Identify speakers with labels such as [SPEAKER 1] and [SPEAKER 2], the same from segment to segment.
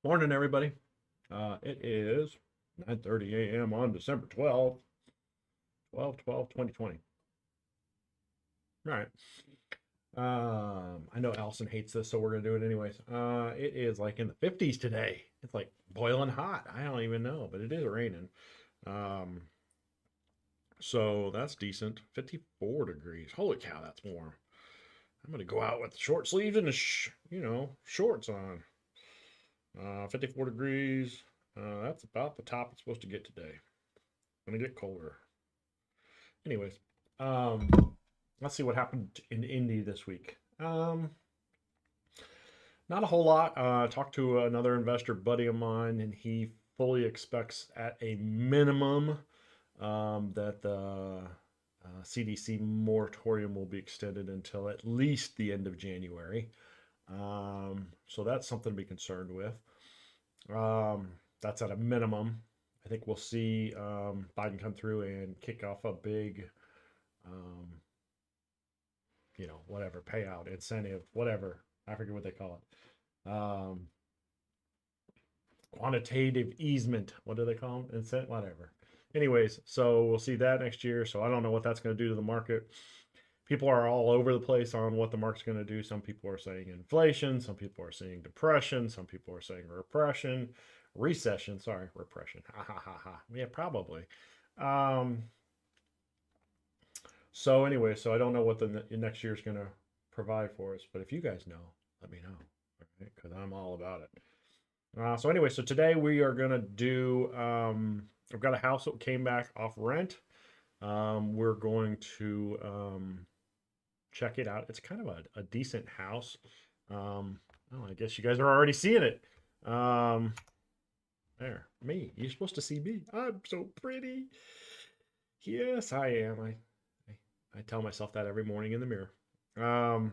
[SPEAKER 1] Morning, everybody. It is 9:30 a.m. on December 12th, 2020. All right. I know Allison hates this, so we're gonna do it anyways. It is like in the 50s today. It's like boiling hot. I don't even know, but it is raining. Um, so that's decent. 54 degrees. Holy cow, that's warm. I'm gonna go out with short sleeves and shorts on. 54 degrees. That's about the top it's supposed to get today. Gonna get colder. Anyways, um, let's see what happened in Indy this week. Not a whole lot. Talked to another investor buddy of mine, and he fully expects at a minimum that the CDC moratorium will be extended until at least the end of January. So that's something to be concerned with. That's at a minimum. I think we'll see Biden come through and kick off a big, um, whatever, payout, incentive, whatever. I forget what they call it. Quantitative easement. What do they call them? Incentive, whatever. Anyways, so we'll see that next year. So I don't know what that's going to do to the market. People are all over the place on what the market's going to do. Some people are saying inflation. Some people are saying depression. Some people are saying recession. Sorry, repression. Ha ha ha ha. Yeah, probably. Um, so anyway, so I don't know what the next year is going to provide for us, but if you guys know, let me know, because I'm all about it. So anyway, so today we are going to do, I've got a house that came back off rent. We're going to check it out. It's kind of a decent house. Oh, I guess you guys are already seeing it. There, me. You're supposed to see me. I'm so pretty. Yes, I am. I tell myself that every morning in the mirror. I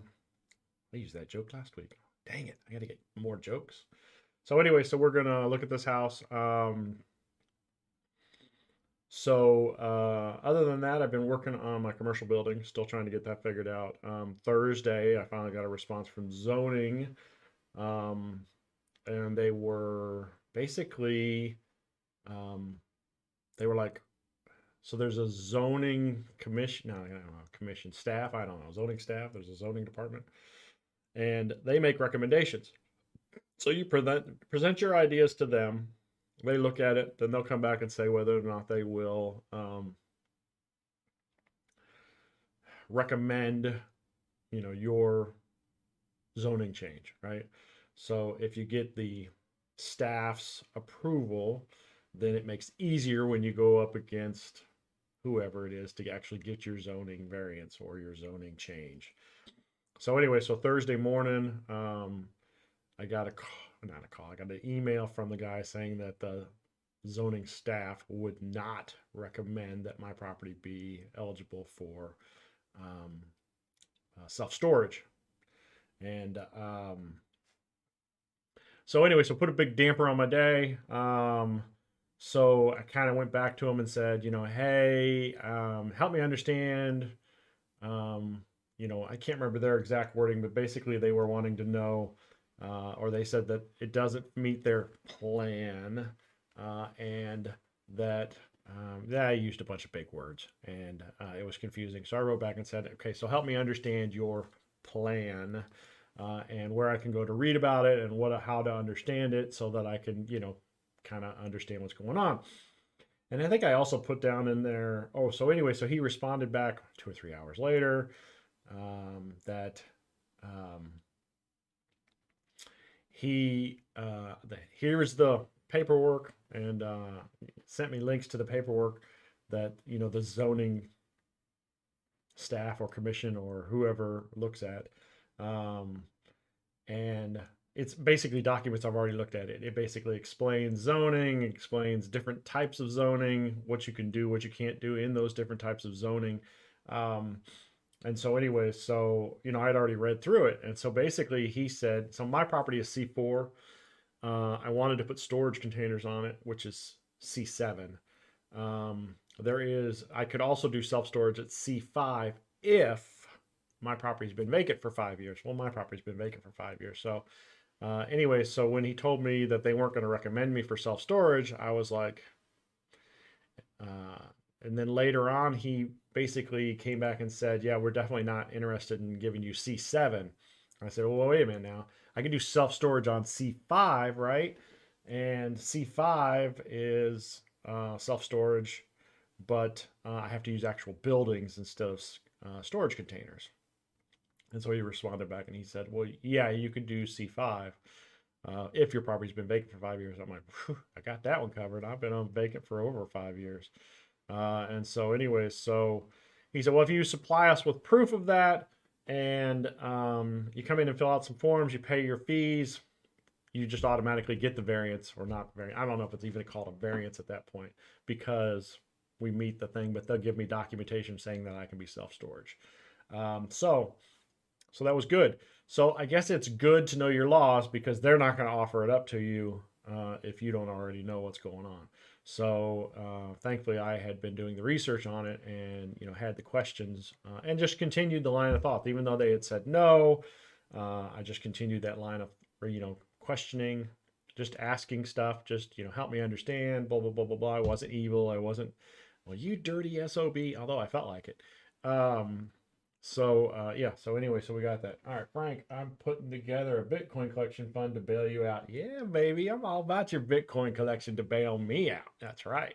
[SPEAKER 1] used that joke last week. Dang it, I got to get more jokes. So anyway, so we're gonna look at this house. Other than that, I've been working on my commercial building, still trying to get that figured out. Thursday, I finally got a response from zoning, and they were basically, they were like, so there's a zoning commission, no, I don't know, commission staff, I don't know, zoning staff, there's a zoning department, and they make recommendations. So you present your ideas to them, they look at it, then they'll come back and say whether or not they will recommend, your zoning change, right? So if you get the staff's approval, then it makes easier when you go up against whoever it is to actually get your zoning variance or your zoning change. So anyway, so Thursday morning, I got I got an email from the guy saying that the zoning staff would not recommend that my property be eligible for self-storage. And so anyway, so put a big damper on my day. So I kind of went back to him and said, hey, help me understand. I can't remember their exact wording, but basically they were wanting to know, or they said that it doesn't meet their plan, and that I used a bunch of big words, and it was confusing. So I wrote back and said, okay, so help me understand your plan, and where I can go to read about it and how to understand it so that I can, kind of understand what's going on. And I think I also put down in there, so anyway, so he responded back 2 or 3 hours later, that here's the paperwork, and sent me links to the paperwork that, the zoning staff or commission or whoever looks at. And it's basically documents I've already looked at. It basically explains zoning, explains different types of zoning, what you can do, what you can't do in those different types of zoning. And so anyway, so, I'd already read through it. And so basically he said, so my property is C4. I wanted to put storage containers on it, which is C7. I could also do self-storage at C5 if my property's been vacant for 5 years. Well, my property's been vacant for 5 years. So Anyway, so when he told me that they weren't going to recommend me for self-storage, I was like, uh, and then later on, he basically came back and said, yeah, we're definitely not interested in giving you C7. I said, well, wait a minute now. I can do self-storage on C5, right? And C5 is self-storage, but I have to use actual buildings instead of storage containers. And so he responded back and he said, well, yeah, you could do C5 if your property's been vacant for 5 years. I'm like, I got that one covered. I've been on vacant for over 5 years. And so, anyways, so he said, well, if you supply us with proof of that and you come in and fill out some forms, you pay your fees, you just automatically get the variance or not variance. I don't know if it's even called a variance at that point because we meet the thing, but they'll give me documentation saying that I can be self-storage. So that was good. So I guess it's good to know your laws because they're not going to offer it up to you if you don't already know what's going on. So thankfully, I had been doing the research on it and had the questions and just continued the line of thought. Even though they had said no, I just continued that line of questioning, just asking stuff, just help me understand. Blah blah blah blah blah. I wasn't evil. I wasn't. Well, you dirty SOB. Although I felt like it. Yeah, so anyway, so we got that. All right, Frank, I'm putting together a Bitcoin collection fund to bail you out. Yeah, baby, I'm all about your Bitcoin collection to bail me out. That's right.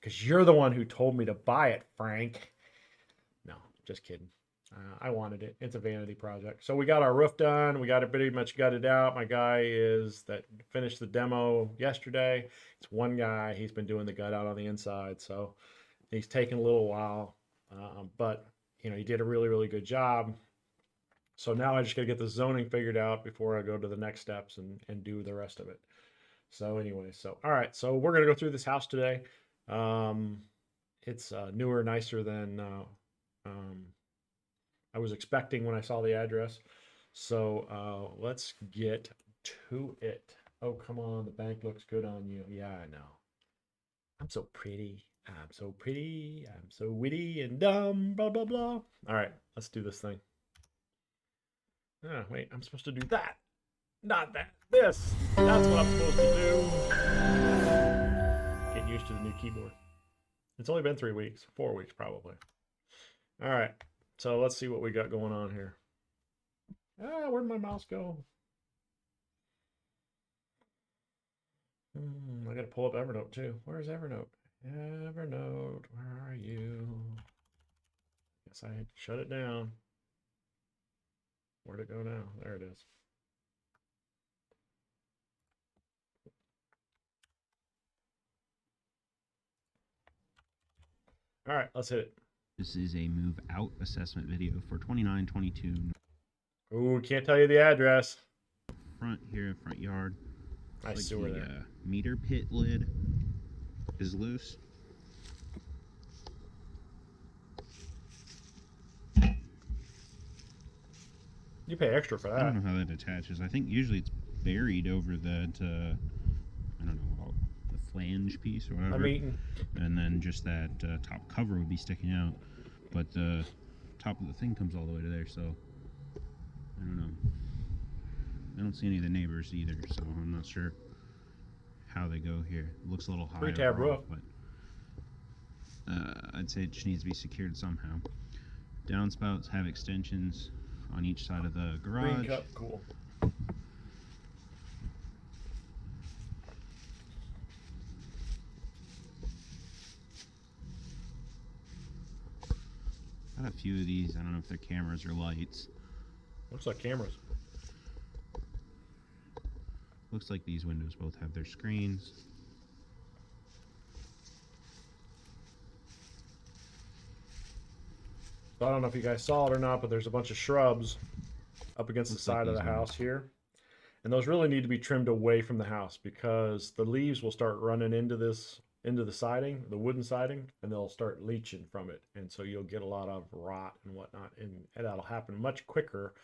[SPEAKER 1] Because you're the one who told me to buy it, Frank. No, just kidding. I wanted it. It's a vanity project. So we got our roof done. We got it pretty much gutted out. My guy that finished the demo yesterday. It's one guy. He's been doing the gut out on the inside. So he's taken a little while. But he did a really, really good job. So now I just got to get the zoning figured out before I go to the next steps and do the rest of it. So anyway, all right, so we're going to go through this house today. It's newer, nicer than I was expecting when I saw the address. So let's get to it. Oh, come on, the bank looks good on you. Yeah, I know. I'm so pretty. I'm so pretty. I'm so witty and dumb. Blah, blah, blah. All right, let's do this thing. Oh, wait, I'm supposed to do that. Not that. This. That's what I'm supposed to do. Get used to the new keyboard. It's only been 3 weeks. 4 weeks, probably. All right, so let's see what we got going on here. Where'd my mouse go? I got to pull up Evernote, too. Where's Evernote? Evernote, where are you? Guess I had to shut it down. Where'd it go now? There it is. All right, let's hit it.
[SPEAKER 2] This is a move out assessment video for 2922.
[SPEAKER 1] Ooh, can't tell you the address.
[SPEAKER 2] Front here, front yard.
[SPEAKER 1] I see where the
[SPEAKER 2] meter pit lid is loose.
[SPEAKER 1] You pay extra for that.
[SPEAKER 2] I don't know how that attaches. I think usually it's buried over that, I don't know, the flange piece or whatever. And then just that top cover would be sticking out. But the top of the thing comes all the way to there, so I don't know. I don't see any of the neighbors either, so I'm not sure how they go here. It looks a little high.
[SPEAKER 1] 3-tab roof.
[SPEAKER 2] But I'd say it just needs to be secured somehow. Downspouts have extensions on each side of the garage.
[SPEAKER 1] Green cup, cool.
[SPEAKER 2] Got a few of these. I don't know if they're cameras or lights.
[SPEAKER 1] Looks like cameras.
[SPEAKER 2] Looks like these windows both have their screens.
[SPEAKER 1] So I don't know if you guys saw it or not, but there's a bunch of shrubs up against the side of the house here. And those really need to be trimmed away from the house because the leaves will start running into the siding, the wooden siding, and they'll start leaching from it. And so you'll get a lot of rot and whatnot. And that'll happen much quicker.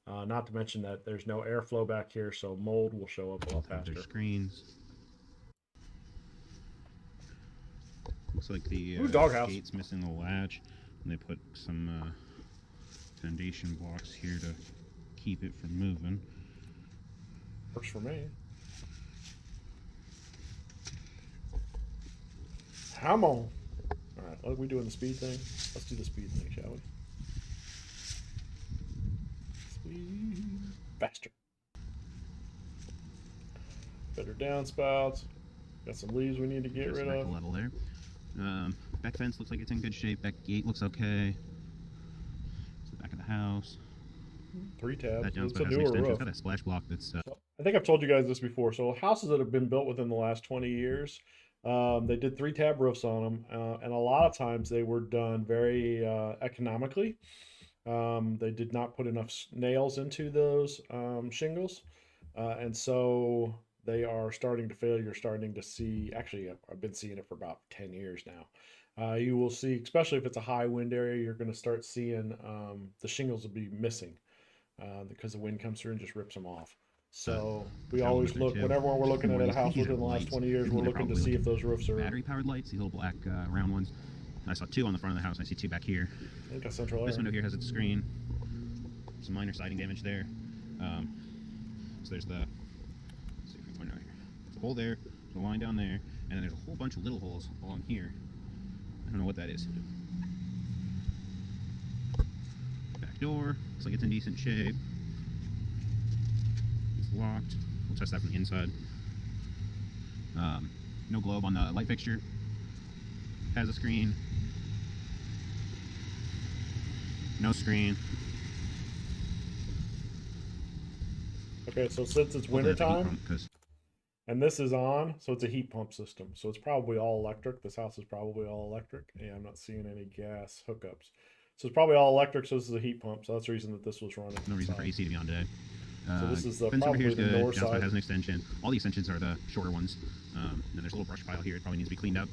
[SPEAKER 1] Not to mention that there's no airflow back here, so mold will show up a lot faster.
[SPEAKER 2] Their screens. Looks like the gate's missing the latch. And they put some foundation blocks here to keep it from moving.
[SPEAKER 1] Works for me. Come on. All right, what are we doing the speed thing? Let's do the speed thing, shall we? Speed. Faster. Better downspouts. Got some leaves we need to get rid of.
[SPEAKER 2] The level there. Back fence looks like it's in good shape. Back gate looks okay. It's the back of the house.
[SPEAKER 1] 3 tabs.
[SPEAKER 2] That
[SPEAKER 1] It's
[SPEAKER 2] downspout
[SPEAKER 1] a
[SPEAKER 2] has an
[SPEAKER 1] newer
[SPEAKER 2] extension.
[SPEAKER 1] roof.
[SPEAKER 2] It's got that splash block that's...
[SPEAKER 1] I think I've told you guys this before. So houses that have been built within the last 20 years, they did 3 tab roofs on them, and a lot of times they were done very economically. They did not put enough nails into those shingles, and so they are starting to fail. You're starting to see, actually, I've been seeing it for about 10 years now. You will see, especially if it's a high wind area, you're going to start seeing the shingles will be missing because the wind comes through and just rips them off. So we always look, whenever we're looking at a house within the last 20 years, we're looking to see if those roofs are
[SPEAKER 2] battery-powered lights, these little black round ones. I saw 2 on the front of the house, and I see 2 back here.
[SPEAKER 1] I think a central air.
[SPEAKER 2] This window here has its screen. Some minor siding damage there. So there's the, let's see if we can point it out here. There's a hole there, there's a line down there, and then there's a whole bunch of little holes along here. I don't know what that is. Back door, looks like it's in decent shape. It's locked. We'll test that from the inside. No globe on the light fixture. Has a screen. No screen.
[SPEAKER 1] Okay, so since it's winter time, and this is on, so it's a heat pump system. So it's probably all electric. This house is probably all electric. Yeah, I'm not seeing any gas hookups. So it's probably all electric, so this is a heat pump. So that's the reason that this was running.
[SPEAKER 2] No reason for AC to be on today.
[SPEAKER 1] So this is the
[SPEAKER 2] fence over here
[SPEAKER 1] probably
[SPEAKER 2] is
[SPEAKER 1] the
[SPEAKER 2] good.
[SPEAKER 1] north
[SPEAKER 2] Downspout
[SPEAKER 1] side.
[SPEAKER 2] has an extension. All the extensions are the shorter ones. And then there's a little brush pile here. It probably needs to be cleaned up.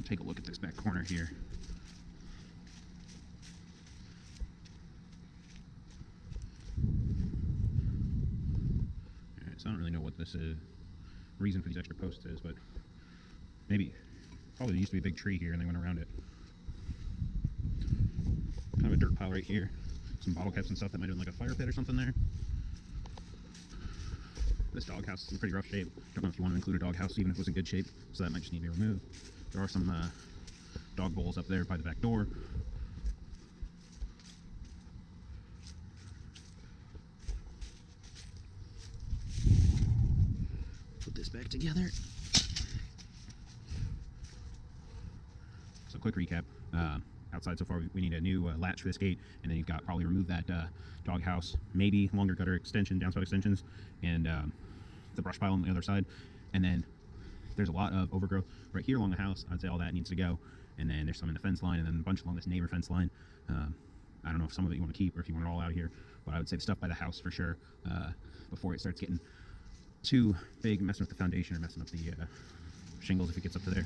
[SPEAKER 2] Take a look at this back corner here. Alright, so I don't really know what this reason for these extra posts is, but maybe, probably there used to be a big tree here and they went around it. Kind of a dirt pile right here. Some bottle caps and stuff that might have been like a fire pit or something there. This doghouse is in pretty rough shape. Don't know if you want to include a doghouse even if it was in good shape, so that might just need to be removed. There are some dog bowls up there by the back door. Put this back together. So quick recap. Outside so far we need a new latch for this gate, and then you've got probably remove that doghouse, maybe longer gutter extension, downspout extensions, and the brush pile on the other side. And then there's a lot of overgrowth right here along the house. I'd say all that needs to go. And then there's some in the fence line, and then a bunch along this neighbor fence line. I don't know if some of it you want to keep or if you want it all out here, but I would say the stuff by the house for sure before it starts getting too big, messing with the foundation or messing up the shingles if it gets up to there.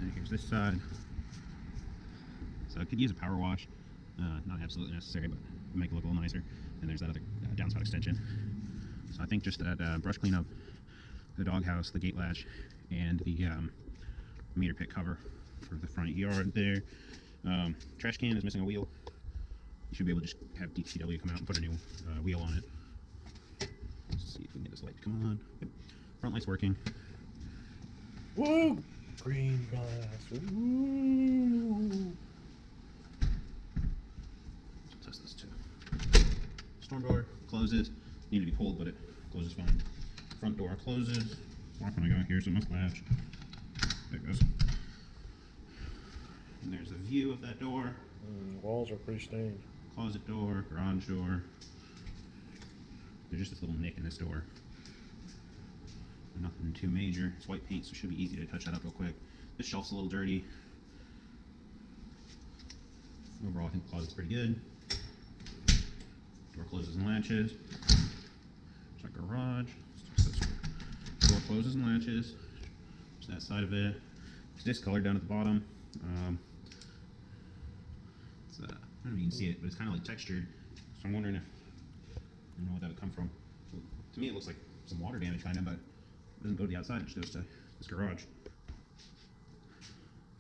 [SPEAKER 2] And here's this side. So I could use a power wash, not absolutely necessary, but make it look a little nicer. And there's that other downspout extension. So I think just that brush cleanup, the doghouse, the gate latch, and the meter pit cover for the front yard there. Trash can is missing a wheel. You should be able to just have DCW come out and put a new wheel on it. Let's see if we can get this light to come on. Yep. Front light's working.
[SPEAKER 1] Woo! Green glass. Woo!
[SPEAKER 2] Test this too. Storm door closes. Need to be pulled, but it closes fine. Front door closes. Lock when I go here, so it must latch. There it goes. And there's a view of that door.
[SPEAKER 1] Walls are pretty stained.
[SPEAKER 2] Closet door, garage door. There's just this little nick in this door. Nothing too major. It's white paint, so it should be easy to touch that up real quick. This shelf's a little dirty. Overall, I think the closet's pretty good. Door closes and latches. There's our garage. Door closes and latches. There's that side of it. It's discolored down at the bottom. I don't know if you can see it, but it's kind of like textured. So I'm wondering if, I don't know what that would come from. To me, it looks like some water damage kind of, but it doesn't go to the outside, it just goes to this garage.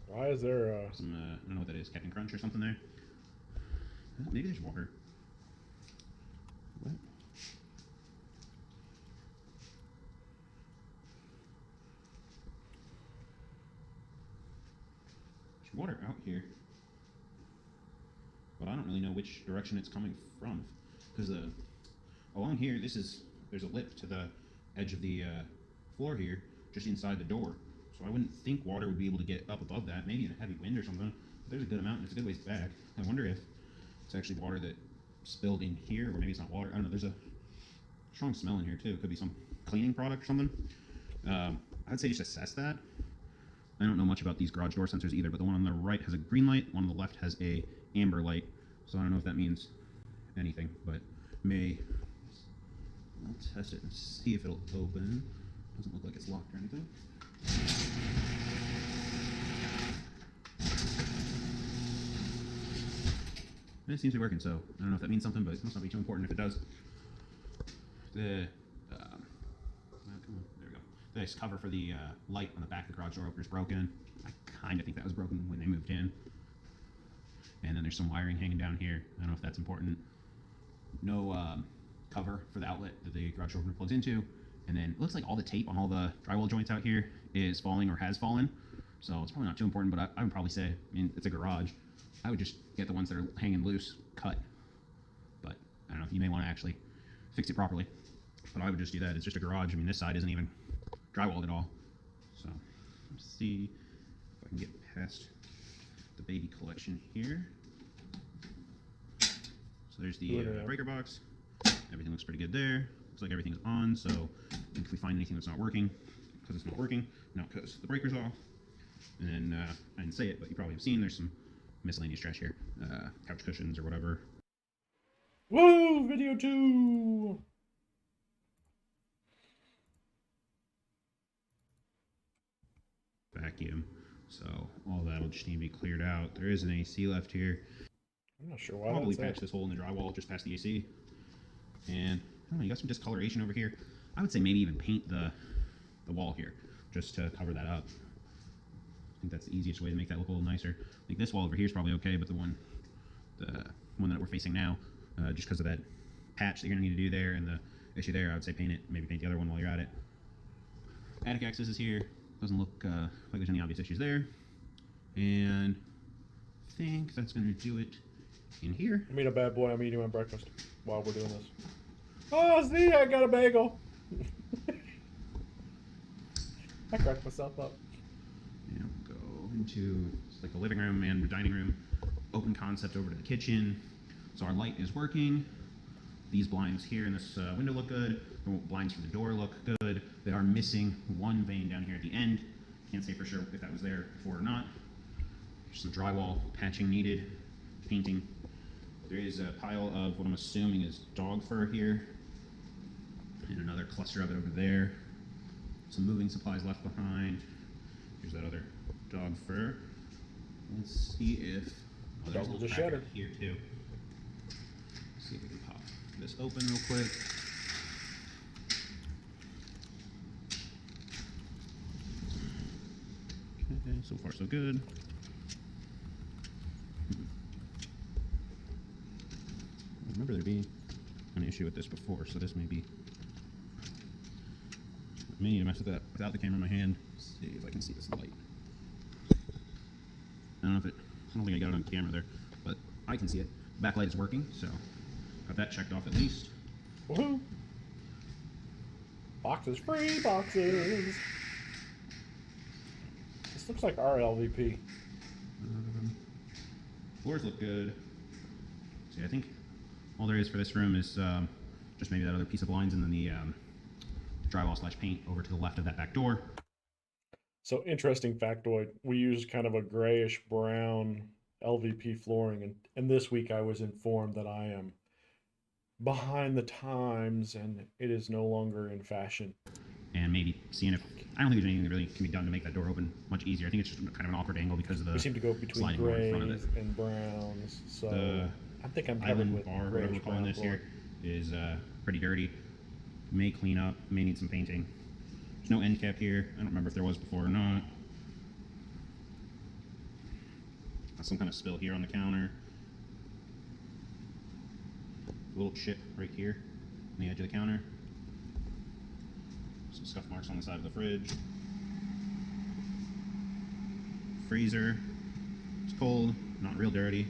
[SPEAKER 1] Why is there
[SPEAKER 2] some, I don't know what that is, Captain Crunch or something there? Maybe there's water. What? There's water out here, but I don't really know which direction it's coming from, because along here, there's a lip to the edge of the floor here, just inside the door. So I wouldn't think water would be able to get up above that, maybe in a heavy wind or something. But there's a good amount, and it's a good ways back. I wonder if it's actually water that spilled in here, or maybe it's not water. I don't know. There's a strong smell in here too. It could be some cleaning product or something. I'd say just assess that. I don't know much about these garage door sensors either, but the one on the right has a green light, one on the left has a amber light. So I don't know if that means anything, but I'll test it and see if it'll open. Doesn't look like it's locked or anything. And it seems to be working, so I don't know if that means something, but it must not be too important if it does. Come on, there we go. The nice cover for the light on the back of the garage door opener is broken. I kind of think that was broken when they moved in. And then there's some wiring hanging down here. I don't know if that's important. No cover for the outlet that the garage door opener plugs into. And then it looks like all the tape on all the drywall joints out here is falling or has fallen. So it's probably not too important, but I would probably say, I mean, it's a garage. I would just get the ones that are hanging loose, cut. But I don't know, you may want to actually fix it properly. But I would just do that. It's just a garage. I mean, this side isn't even drywalled at all. So let's see if I can get past the baby collection here. So there's the breaker box. Everything looks pretty good there. Looks like everything's on, so if we find anything that's not working, because it's not working, not because the breaker's off. And then, I didn't say it, but you probably have seen there's some miscellaneous trash here. Couch cushions or whatever.
[SPEAKER 1] Whoa, video 2!
[SPEAKER 2] Vacuum. So all that'll just need to be cleared out. There is an AC left here.
[SPEAKER 1] I'm not sure why.
[SPEAKER 2] Probably patch this hole in the drywall just past the AC. And I don't know, you got some discoloration over here. I would say maybe even paint the wall here just to cover that up. I think that's the easiest way to make that look a little nicer. I think this wall over here is probably okay, but the one that we're facing now, just because of that patch that you're gonna need to do there and the issue there, I would say paint it. Maybe paint the other one while you're at it. Attic access is here. Doesn't look like there's any obvious issues there. And I think that's gonna do it in here.
[SPEAKER 1] I mean, a bad boy. I'm eating my breakfast while we're doing this. Oh, see, I got a bagel. I cracked myself up.
[SPEAKER 2] Yeah, go into like the living room and the dining room. Open concept over to the kitchen. So our light is working. These blinds here in this window look good. The blinds for the door look good. They are missing one vein down here at the end. Can't say for sure if that was there before or not. There's some drywall patching needed, painting. There is a pile of what I'm assuming is dog fur here. And another cluster of it over there. Some moving supplies left behind. Here's that other dog fur. Let's see if there's a little packet here too. Let's see if we can pop this open real quick. Okay, so far so good. I remember there being an issue with this before, so this may be. I may need to mess with that without the camera in my hand. Let's see if I can see this light. I don't think I got it on camera there, but I can see it. Backlight is working, so got that checked off at least.
[SPEAKER 1] Woohoo! Boxes, free boxes! This looks like our LVP.
[SPEAKER 2] Floors look good. See, I think all there is for this room is just maybe that other piece of blinds and then the drywall / paint over to the left of that back door.
[SPEAKER 1] So interesting factoid, we use kind of a grayish brown LVP flooring, and this week I was informed that I am behind the times and it is no longer in fashion.
[SPEAKER 2] And maybe seeing if, I don't think there's anything that really can be done to make that door open much easier. I think it's just kind of an awkward angle because of the
[SPEAKER 1] we seem to go between grays and browns, so I think I'm covered with
[SPEAKER 2] bar, whatever we're calling this here, is pretty dirty. May clean up, may need some painting. There's no end cap here. I don't remember if there was before or not. Some kind of spill here on the counter. A little chip right here on the edge of the counter. Some scuff marks on the side of the fridge. Freezer. It's cold, not real dirty.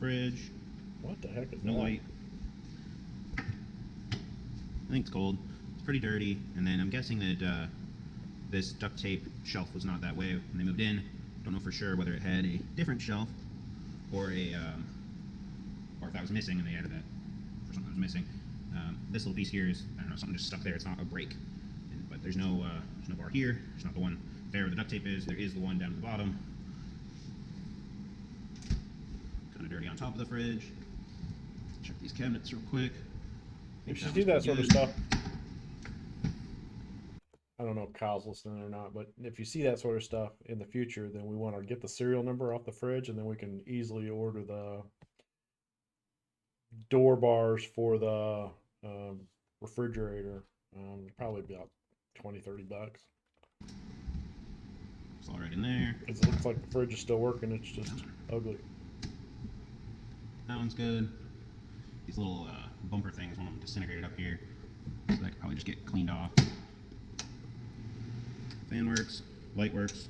[SPEAKER 2] Fridge.
[SPEAKER 1] What the heck is
[SPEAKER 2] no
[SPEAKER 1] that?
[SPEAKER 2] light. I think it's cold. It's pretty dirty. And then I'm guessing that this duct tape shelf was not that way when they moved in. Don't know for sure whether it had a different shelf or a or if that was missing and they added that for something that was missing. This little piece here is, I don't know, something just stuck there. It's not a break, but there's no bar here. There's not the one there where the duct tape is. There is the one down at the bottom. Kind of dirty on top of the fridge. Check these cabinets real quick.
[SPEAKER 1] If you see that sort of stuff, I don't know if Kyle's listening or not, but if you see that sort of stuff in the future, then we want to get the serial number off the fridge, and then we can easily order the door bars for the refrigerator. Probably about $20-$30.
[SPEAKER 2] It's all right in there.
[SPEAKER 1] Because it looks like the fridge is still working. It's just ugly.
[SPEAKER 2] That one's good. These little bumper things, one of them disintegrated up here, so that could probably just get cleaned off. Fan works, light works,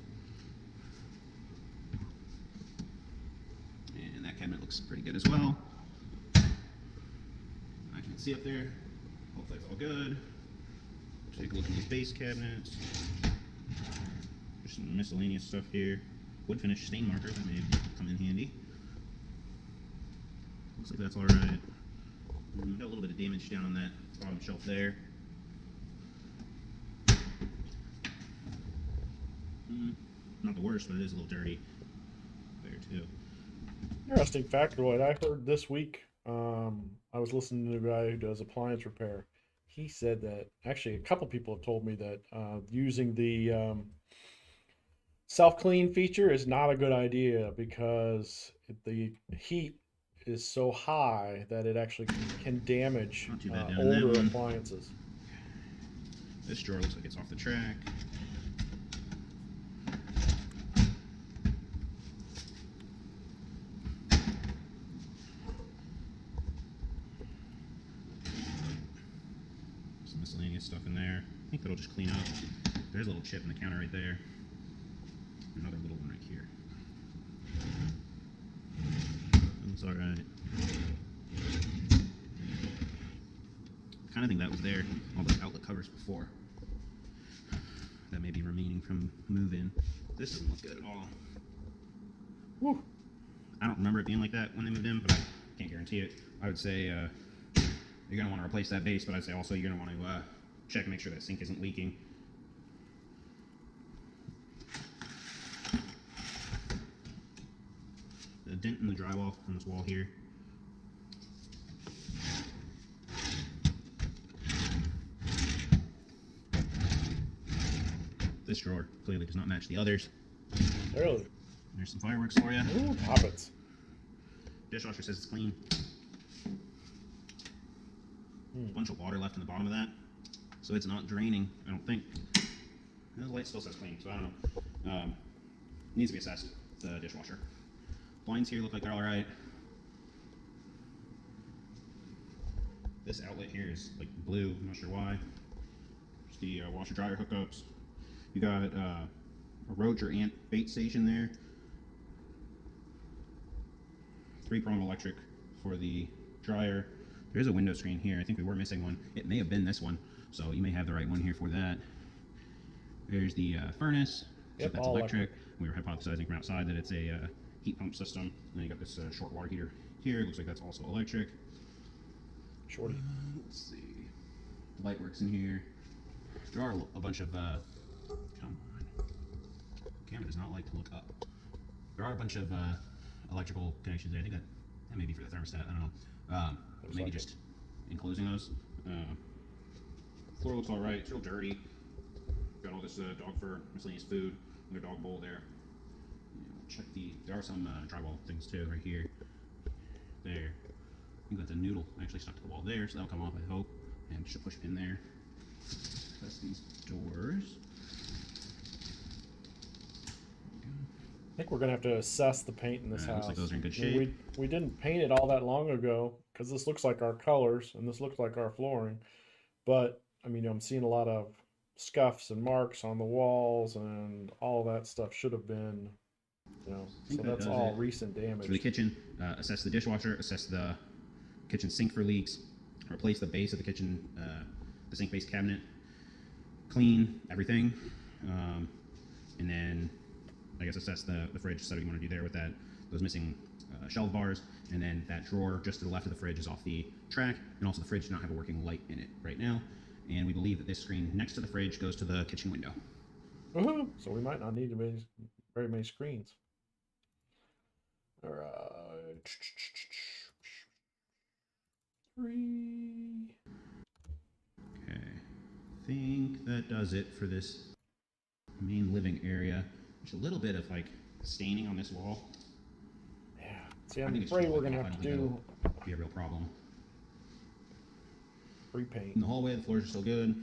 [SPEAKER 2] and that cabinet looks pretty good as well. I can see up there. Hopefully it's all good. Take a look at these base cabinets. There's some miscellaneous stuff here. Wood finish stain marker, that may come in handy. Looks like that's all right. Got a little bit of damage down on that bottom shelf there. Not the worst, but it is a little dirty there too.
[SPEAKER 1] Interesting factoid I heard this week. I was listening to a guy who does appliance repair. He said that actually a couple people have told me that using the self-clean feature is not a good idea because the heat is so high that it actually can damage older appliances.
[SPEAKER 2] This drawer looks like it's off the track. Some miscellaneous stuff in there. I think that'll just clean up. There's a little chip in the counter right there. Another little one right here. That's all right. I kind of think that was there, all those outlet covers before. That may be remaining from move-in. This doesn't look good at all.
[SPEAKER 1] Whew.
[SPEAKER 2] I don't remember it being like that when they moved in, but I can't guarantee it. I would say you're going to want to replace that base, but I'd say also you're going to want to check and make sure that sink isn't leaking. A dent in the drywall on this wall here. This drawer clearly does not match the others.
[SPEAKER 1] Really?
[SPEAKER 2] There's some fireworks for you.
[SPEAKER 1] Ooh, poppets.
[SPEAKER 2] Dishwasher says it's clean. A bunch of water left in the bottom of that, so it's not draining, I don't think. And the light still says clean, so I don't know. Needs to be assessed, the dishwasher. Blinds here look like they're alright. This outlet here is like blue, I'm not sure why. Just the washer dryer hookups. You got a roach or ant bait station there. 3-prong electric for the dryer. There's a window screen here. I think we were missing one. It may have been this one, so you may have the right one here for that. There's the furnace.
[SPEAKER 1] Yep,
[SPEAKER 2] so that's
[SPEAKER 1] all
[SPEAKER 2] electric. We were hypothesizing from outside that it's a heat pump system. And then you got this short water heater here. It looks like that's also electric.
[SPEAKER 1] Shorty.
[SPEAKER 2] Let's see. The light works in here. There are a bunch of come on. The camera does not like to look up. There are a bunch of electrical connections there. I think that may be for the thermostat. I don't know. Maybe like just enclosing those. Floor looks all right. It's real dirty. Got all this dog fur, miscellaneous food, another dog bowl there. Check there are some drywall things too right here. There. I think that's a noodle actually stuck to the wall there, so that'll come off, I hope. And just a push pin there. Test these doors.
[SPEAKER 1] I think we're gonna have to assess the paint in this house.
[SPEAKER 2] Looks like those are in good shape.
[SPEAKER 1] We didn't paint it all that long ago because this looks like our colors and this looks like our flooring. But I mean, I'm seeing a lot of scuffs and marks on the walls, and all that stuff should have been, so that's all recent damage.
[SPEAKER 2] For the kitchen, assess the dishwasher, assess the kitchen sink for leaks, replace the base of the kitchen, the sink base cabinet, clean everything, and then I guess assess the fridge, so what you want to do there with those missing shelf bars, and then that drawer just to the left of the fridge is off the track, and also the fridge does not have a working light in it right now, and we believe that this screen next to the fridge goes to the kitchen window.
[SPEAKER 1] So we might not need very many screens. All right. 3.
[SPEAKER 2] Okay, I think that does it for this main living area. There's a little bit of like staining on this wall.
[SPEAKER 1] Yeah. See, I'm afraid we're gonna have to
[SPEAKER 2] be a real problem.
[SPEAKER 1] Repaint.
[SPEAKER 2] In the hallway, the floors are still good.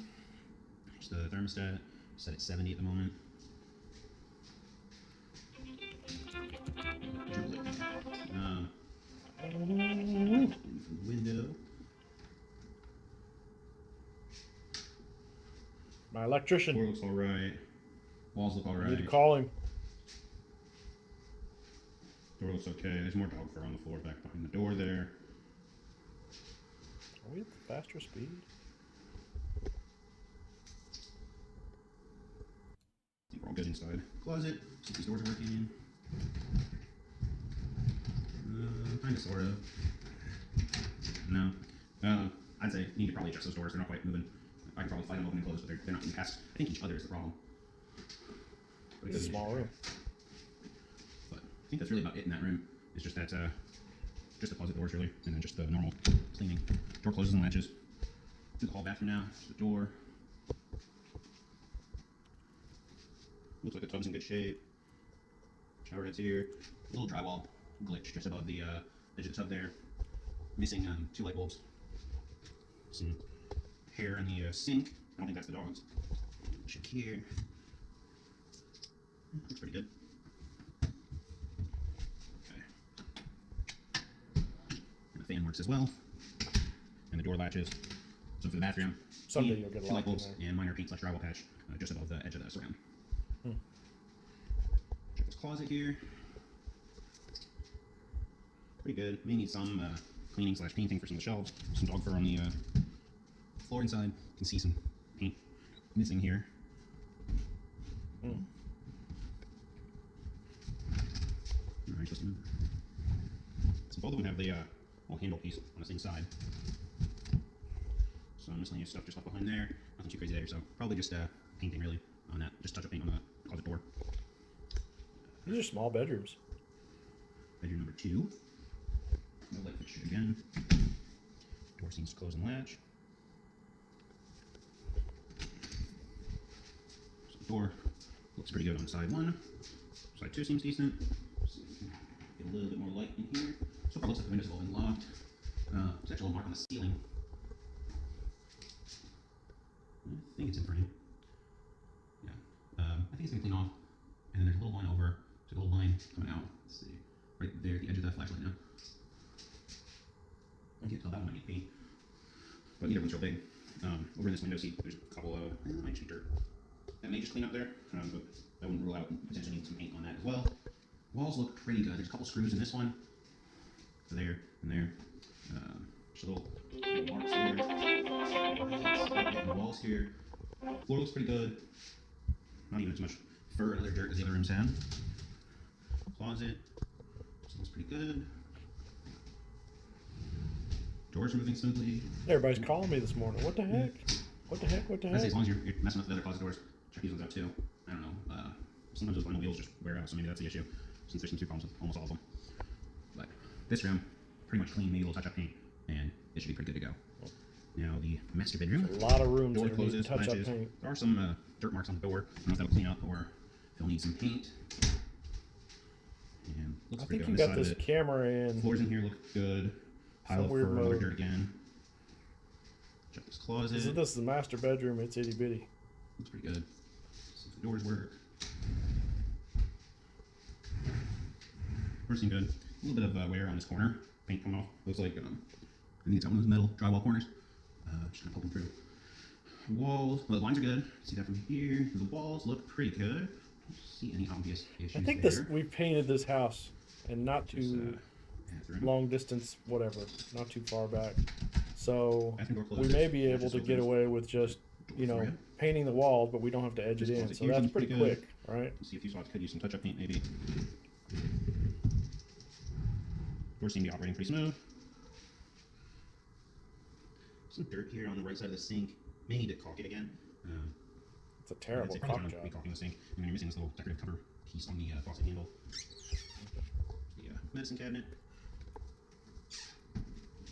[SPEAKER 2] There's the thermostat, set at 70 at the moment. In from the window.
[SPEAKER 1] My electrician.
[SPEAKER 2] Floor looks all right. Walls look all right.
[SPEAKER 1] Need to call him.
[SPEAKER 2] Door looks okay. There's more dog fur on the floor back behind the door there.
[SPEAKER 1] Are we at the faster speed?
[SPEAKER 2] I think we're all good inside. Closet. See if these doors are working. Kind of, sort of. No. I'd say you need to probably adjust those doors. They're not quite moving. I can probably fight them open and close, but they're not moving past. I think each other is the problem.
[SPEAKER 1] It's a small room.
[SPEAKER 2] But I think that's really about it in that room. It's just that, just the closet doors really, and then just the normal cleaning. Door closes and latches. To the hall bathroom now. Just the door. Looks like the tub's in good shape. Shower head's here. A little drywall glitch just above the edge of the tub there. Missing 2 light bulbs. Some hair in the sink. I don't think that's the dog's. Check here. Looks pretty good. Okay. And the fan works as well. And the door latches. So for the bathroom,
[SPEAKER 1] someday you'll get
[SPEAKER 2] 2 light bulbs and minor paint / drywall patch just above the edge of the surround. Check this closet here. Pretty good. May need some cleaning / painting for some of the shelves. Some dog fur on the floor inside. You can see some paint missing here. Alright, so both of them have the little handle piece on the same side. So miscellaneous stuff just left behind there. Nothing too crazy there. So probably just painting really on that. Just touch up paint on the closet door.
[SPEAKER 1] These are small bedrooms.
[SPEAKER 2] Bedroom number 2. No light fixture again. Door seems to close and latch. So the door looks pretty good on side 1. Side 2 seems decent. See if we can get a little bit more light in here. So far looks like the windows have all been locked. There's actually a little mark on the ceiling. I think it's in frame. Yeah. I think it's gonna clean off. And then there's a little line over. There's a little line coming out. Let's see. Right there at the edge of that flashlight now. I can't tell that one might need paint. But either one's real big. Over in this window seat, there's a couple of dirt. That may just clean up there, but I wouldn't rule out potentially need some paint on that as well. Walls look pretty good. There's a couple screws in this one. There and there. Just a little marks there. The walls here. Floor looks pretty good. Not even as much fur or dirt as the other rooms had. Closet. This looks pretty good. Doors are moving smoothly.
[SPEAKER 1] Everybody's calling me this morning. What the heck? What the heck? What the heck?
[SPEAKER 2] I say as long as you're messing with the other closet doors, check these ones out too. I don't know. Sometimes those vinyl wheels just wear out, so maybe that's the issue. Since there seems to be problems with almost all of them. But this room, pretty much clean, maybe a little touch-up paint, and it should be pretty good to go. Now the master bedroom.
[SPEAKER 1] A lot of rooms.
[SPEAKER 2] Door closes, latches. There are some dirt marks on the door. I don't know if that'll clean up or if they'll need some paint. And looks pretty good.
[SPEAKER 1] I think you got this camera in.
[SPEAKER 2] Floors in here look good. Pile of fur, another dirt again. Check this closet.
[SPEAKER 1] This is the master bedroom. It's itty bitty.
[SPEAKER 2] Looks pretty good. See if the doors work. Doors seem good. A little bit of wear on this corner. Paint coming off. Looks like I think it's got one of those metal drywall corners. Just gonna poke them through. Walls. Well, the lines are good. See that from here. The walls look pretty good. Don't see any obvious issues.
[SPEAKER 1] I think
[SPEAKER 2] there.
[SPEAKER 1] we painted this house, and not too long distance, whatever, not too far back. So we may be able to get away with just, you know, painting the walls, but we don't have to edge it in. So that's pretty quick, right?
[SPEAKER 2] Let's see if these spots could use some touch-up paint, maybe. Doors seem to be operating pretty smooth. Some dirt here on the right side of the sink. May need to caulk it again.
[SPEAKER 1] It's a terrible caulk job.
[SPEAKER 2] Caulking the sink, and then you're missing this little decorative cover piece on the faucet handle. The medicine cabinet.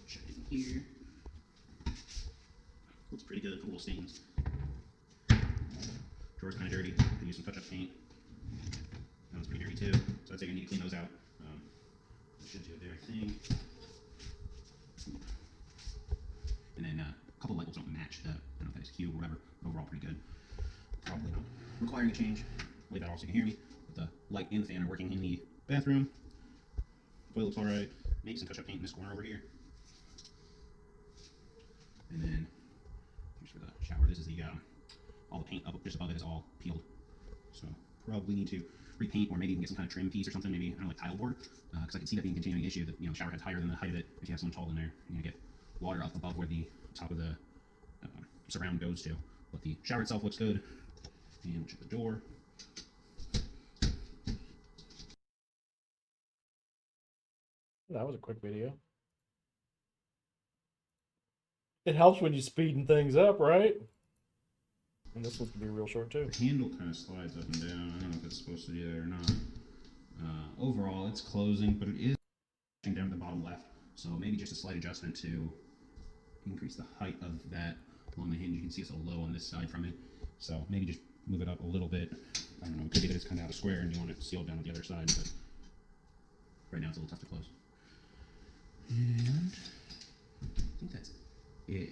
[SPEAKER 2] Check in here. Looks pretty good. Little stains. Drawer's kind of dirty. Could use some touch-up paint. That one's pretty dirty too, so I'd say you need to clean those out. Should do it there, I think. And then a couple light bulbs don't match the, I don't know if that's hue or whatever, but overall pretty good. Probably not requiring a change. Lay that off so you can hear me. But the light and the fan are working in the bathroom. Toilet looks alright. Maybe some touch-up paint in this corner over here. And then here's for the shower. This is the all the paint up just above it is all peeled. So probably need to repaint, or maybe even get some kind of trim piece or something, maybe, I don't know, like tile board, because I can see that being a continuing issue, that, you know, the shower head's higher than the height of it. If you have someone tall in there, you're going to get water up above where the top of the surround goes to. But the shower itself looks good. And we'll check the door.
[SPEAKER 1] That was a quick video. It helps when you're speeding things up, right? And this one's gonna be real short too.
[SPEAKER 2] The handle kind of slides up and down. I don't know if it's supposed to do that or not. Overall, it's closing, but it is down to the bottom left. So maybe just a slight adjustment to increase the height of that along the hinge. You can see it's a little low on this side from it. So maybe just move it up a little bit. I don't know. It could be that it's kind of out of square and you want it sealed down on the other side, but right now it's a little tough to close. And I think that's it.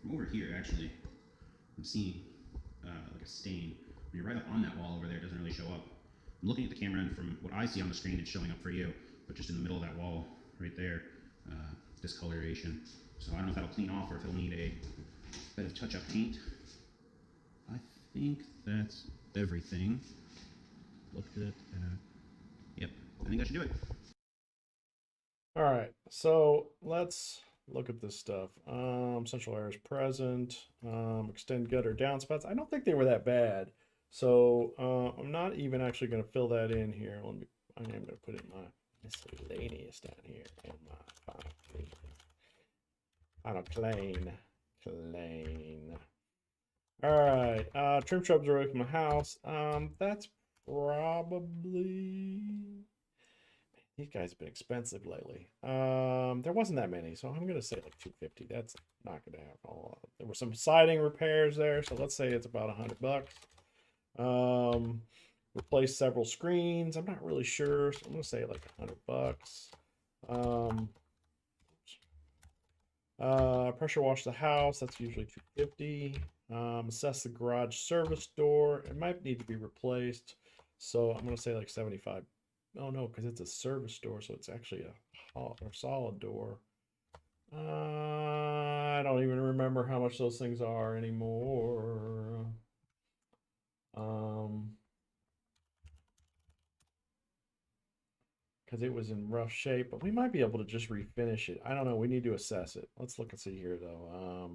[SPEAKER 2] From over here, actually, I'm seeing like a stain. When you're right up on that wall over there, it doesn't really show up. I'm looking at the camera, and from what I see on the screen, it's showing up for you, but just in the middle of that wall, right there, discoloration. So I don't know if that'll clean off or if it'll need a bit of touch-up paint. I think that's everything. Look at it. Yep, I think that should do it.
[SPEAKER 1] All right, so let's look at this stuff. Central air is present. Extend gutter downspouts. I don't think they were that bad. So I'm not even actually going to fill that in here. I am going to put in my miscellaneous down here and my final clean. All right, trim shrubs away from my house. That's probably, these guys have been expensive lately. There wasn't that many, so I'm gonna say like 250. That's not gonna happen a lot. There were some siding repairs there, so let's say it's about $100. Replace several screens. I'm not really sure, so I'm gonna say like $100. Pressure wash the house. That's usually $250. Assess the garage service door. It might need to be replaced, so I'm gonna say like $75. Oh no, because it's a service door, so it's actually a solid door. I don't even remember how much those things are anymore. Because it was in rough shape, but we might be able to just refinish it. I don't know. We need to assess it. Let's look and see here, though.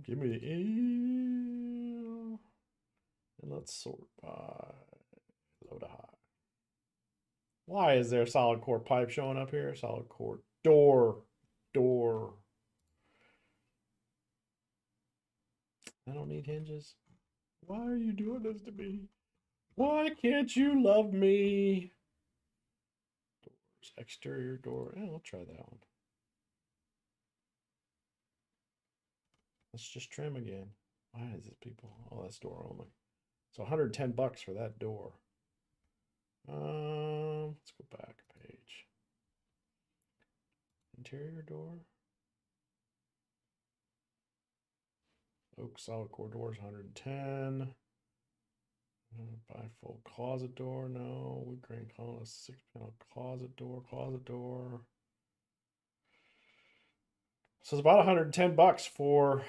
[SPEAKER 1] Give me the and let's sort by low to high. Why is there a solid core pipe showing up here? Solid core door. I don't need hinges. Why are you doing this to me? Why can't you love me? Doors, exterior door. I'll try that one. Let's just trim again. Why is this people? Oh, that's door only. So $110 for that door. Let's go back a page. Interior door. Oak solid core doors, 110. Bifold closet door, no. Wood grain column, 6-panel closet door, closet door. So it's about 110 bucks for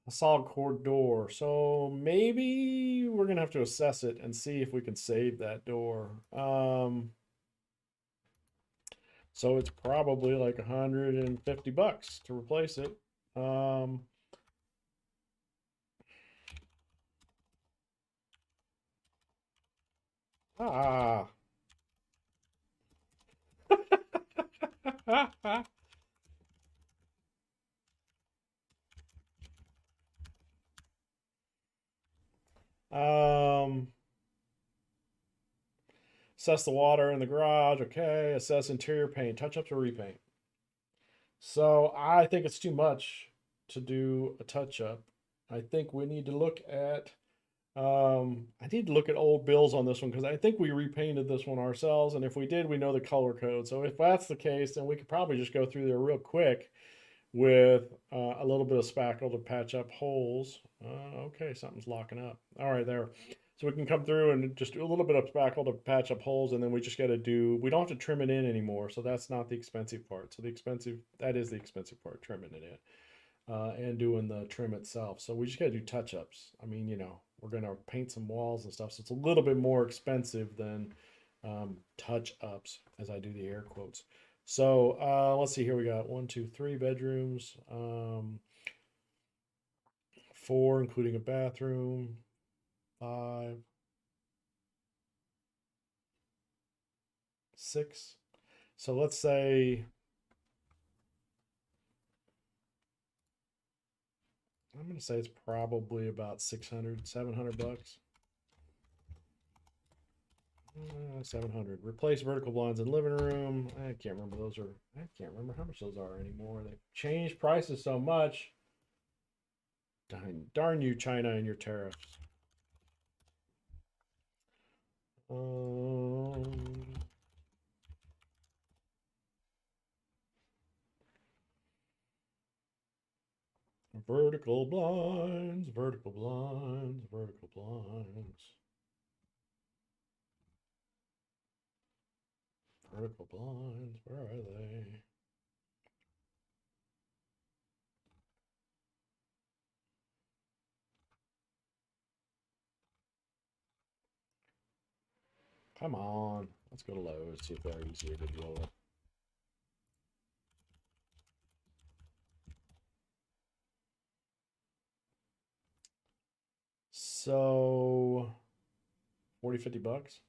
[SPEAKER 1] a solid core door. So maybe we're gonna have to assess it and see if we can save that door. So it's probably like 150 bucks to replace it. Ah. um, Assess the water in the garage. Okay. Assess interior paint, touch up to repaint. So I think it's too much to do a touch up. I think we need to look at I need to look at old bills on this one because I think we repainted this one ourselves, and if we did, we know the color code. So if that's the case, then we could probably just go through there real quick with a little bit of spackle to patch up holes. Okay, something's locking up. All right, there. So we can come through and just do a little bit of spackle to patch up holes, and then we just got to do. We don't have to trim it in anymore, so that's not the expensive part. So that is the expensive part, trimming it in and doing the trim itself. So we just got to do touch ups. I mean, we're going to paint some walls and stuff. So it's a little bit more expensive than touch ups, as I do the air quotes. So let's see here. We got 1, 2, 3 bedrooms, 4, including a bathroom, 5, 6. So let's say I'm going to say it's probably about 600, 700 bucks. 700. Replace vertical blinds in living room. I can't remember I can't remember how much those are anymore. They've changed prices so much. Darn you, China, and your tariffs. Vertical blinds, vertical blinds, vertical blinds. Vertical blinds, where are they? Come on. Let's go to Lowe's, see if they're easier to deal with. So 40, 50 bucks.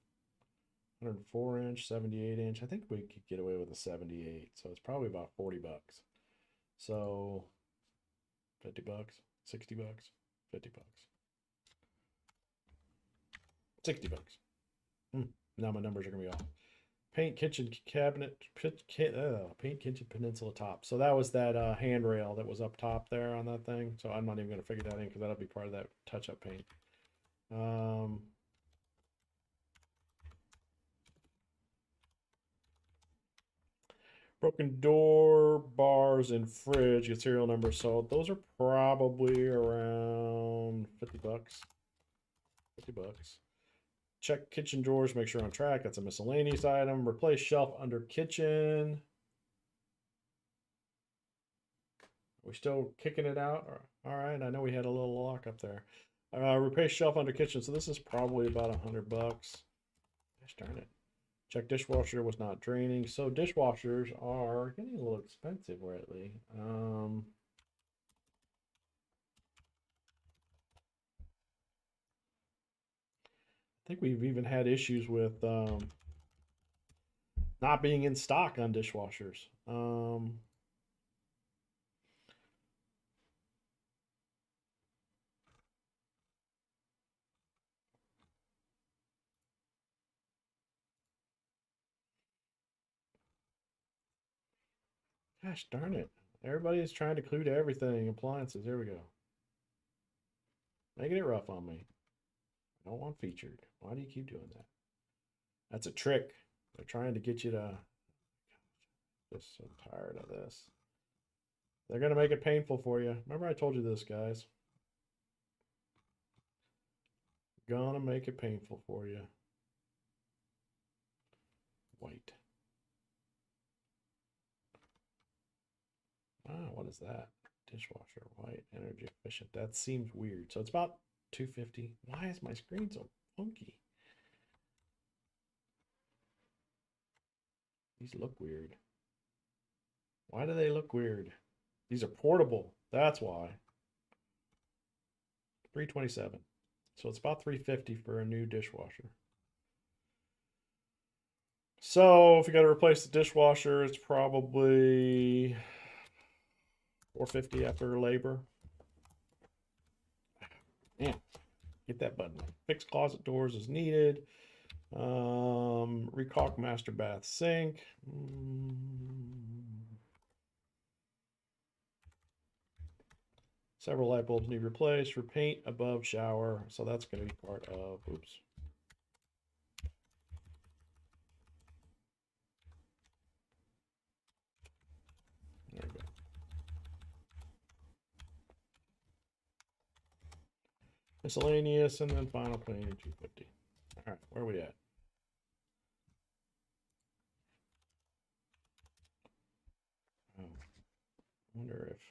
[SPEAKER 1] 104 inch, 78 inch. I think we could get away with a 78. So it's probably about 40 bucks. So 50 bucks, 60 bucks, 50 bucks, 60 bucks. Now my numbers are going to be off. Paint kitchen cabinet, paint kitchen peninsula top. So that was that handrail that was up top there on that thing. So I'm not even going to figure that in because that'll be part of that touch-up paint. Broken door, bars, and fridge, get serial numbers. So those are probably around 50 bucks. 50 bucks. Check kitchen drawers, make sure on track. That's a miscellaneous item. Replace shelf under kitchen. Are we still kicking it out? All right, I know we had a little lock up there. Replace shelf under kitchen. So this is probably about 100 bucks. Gosh darn it. Check dishwasher was not draining. So dishwashers are getting a little expensive lately. I think we've even had issues with not being in stock on dishwashers. Gosh darn it. Everybody is trying to clue to everything. Appliances. There we go. Making it rough on me. I don't want featured. Why do you keep doing that? That's a trick. They're trying to get you to. Just so tired of this. They're going to make it painful for you. Remember I told you this, guys. Gonna make it painful for you. White. Ah, what is that? Dishwasher, white, energy efficient. That seems weird. So it's about 250. Why is my screen so funky? These look weird. Why do they look weird? These are portable. That's why. 327. So it's about 350 for a new dishwasher. So if you got to replace the dishwasher, it's probably 450 after labor. Man, get that button. Fix closet doors as needed. Recaulk master bath sink. Several light bulbs need replaced. Repaint above shower. So that's going to be part of, oops. There we go. Miscellaneous and then final cleaning 250. All right, where are we at? Oh, I wonder if,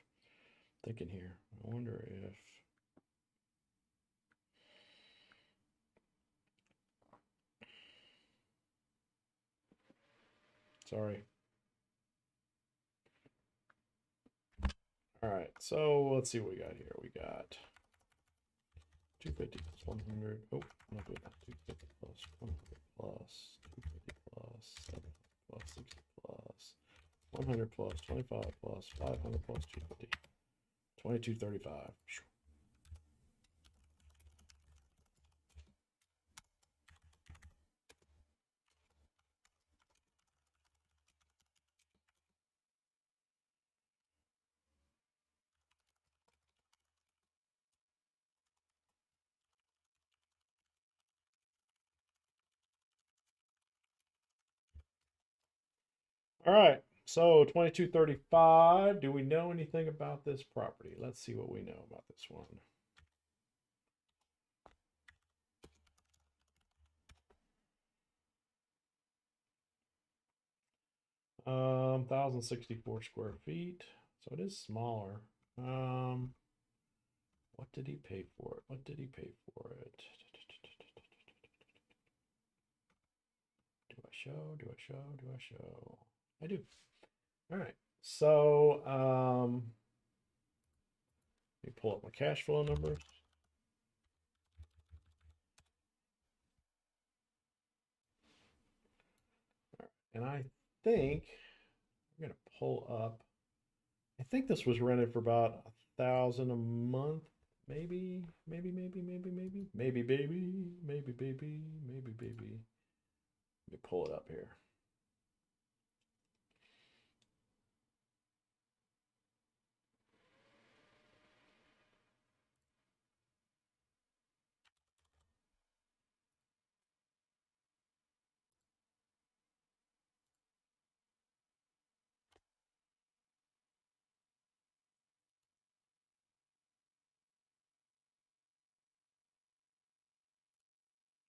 [SPEAKER 1] thinking here, I wonder if, sorry. All right, so let's see what we got here. We got 250 plus 100. Oh, I'm not doing that. 250 plus 100 plus 250 plus 7 plus 60 plus 100 plus 25 plus 500 plus 250. 2235. All right, so 2235. Do we know anything about this property? Let's see what we know about this one. 1,064 square feet. So it is smaller. What did he pay for it? What did he pay for it? Do I show? Do I show? Do I show? I do. All right. So let me pull up my cash flow numbers. All right. And I think I'm gonna pull up. I think this was rented for about 1,000 a month. Maybe, maybe, maybe, maybe, maybe, maybe, baby, maybe, baby, maybe, baby. Let me pull it up here.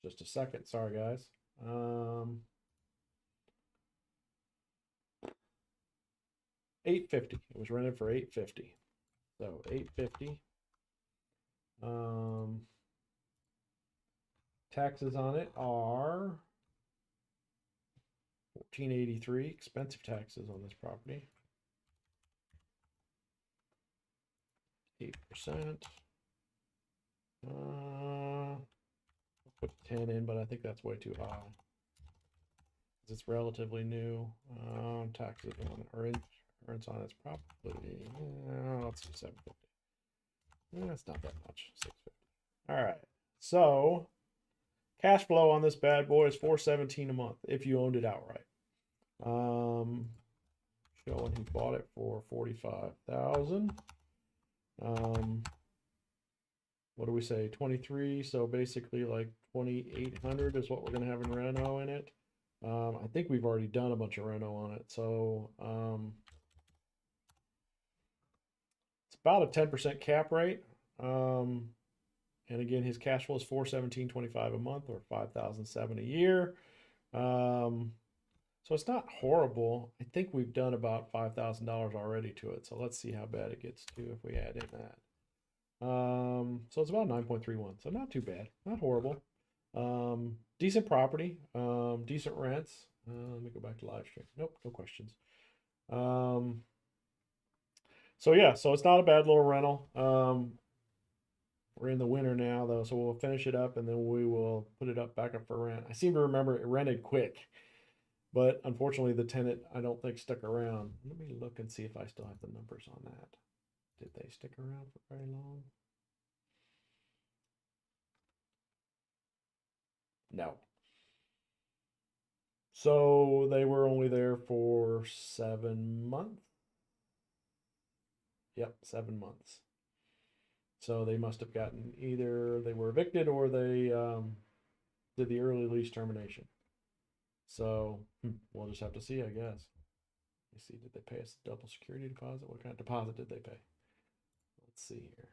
[SPEAKER 1] Just a second. Sorry, guys. 850. It was rented for 850. So 850. Taxes on it are 1483. Expensive taxes on this property. 8%. I'll put 10 in, but I think that's way too high. It's relatively new. Taxes on or insurance on its property. Let's do 750. That's not that much. 650. All right. So cash flow on this bad boy is $417 a month if you owned it outright. Showing he bought it for $45,000. What do we say? 23. So basically like 2,800 is what we're gonna have in reno in it. I think we've already done a bunch of reno on it. So it's about a 10% cap rate. And again, his cash flow is $417.25 a month, or $5,007 a year. So it's not horrible. I think we've done about $5,000 already to it. So let's see how bad it gets to if we add in that. So it's about 9.31. So not too bad, not horrible. Decent property, decent rents. Let me go back to live stream. Nope, no questions. So yeah, so it's not a bad little rental. We're in the winter now though, so we'll finish it up and then we will put it up back up for rent. I seem to remember it rented quick, but unfortunately the tenant I don't think stuck around. Let me look and see if I still have the numbers on that. Did they stick around for very long? No. So they were only there for 7 months. Yep, 7 months. So they must have gotten, either they were evicted or they did the early lease termination. So we'll just have to see, I guess. Let me see, did they pay us a double security deposit? What kind of deposit did they pay? Let's see here.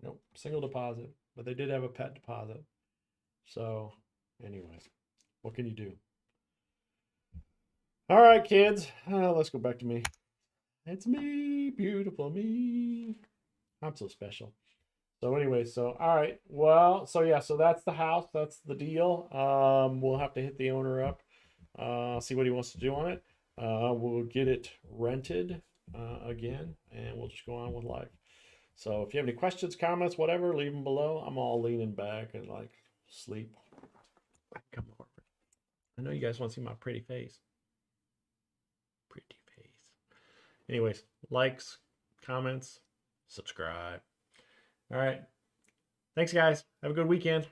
[SPEAKER 1] Nope, single deposit, but they did have a pet deposit. So, anyways, what can you do? All right, kids, let's go back to me. It's me, beautiful me. I'm so special. So anyway, so all right, well, so yeah, so that's the house, that's the deal. We'll have to hit the owner up, see what he wants to do on it. We'll get it rented again, and we'll just go on with life. So if you have any questions, comments, whatever, leave them below. I'm all leaning back and like sleep. Come over. I know you guys want to see my pretty face. Pretty face. Anyways, likes, comments, subscribe. All right. Thanks, guys. Have a good weekend.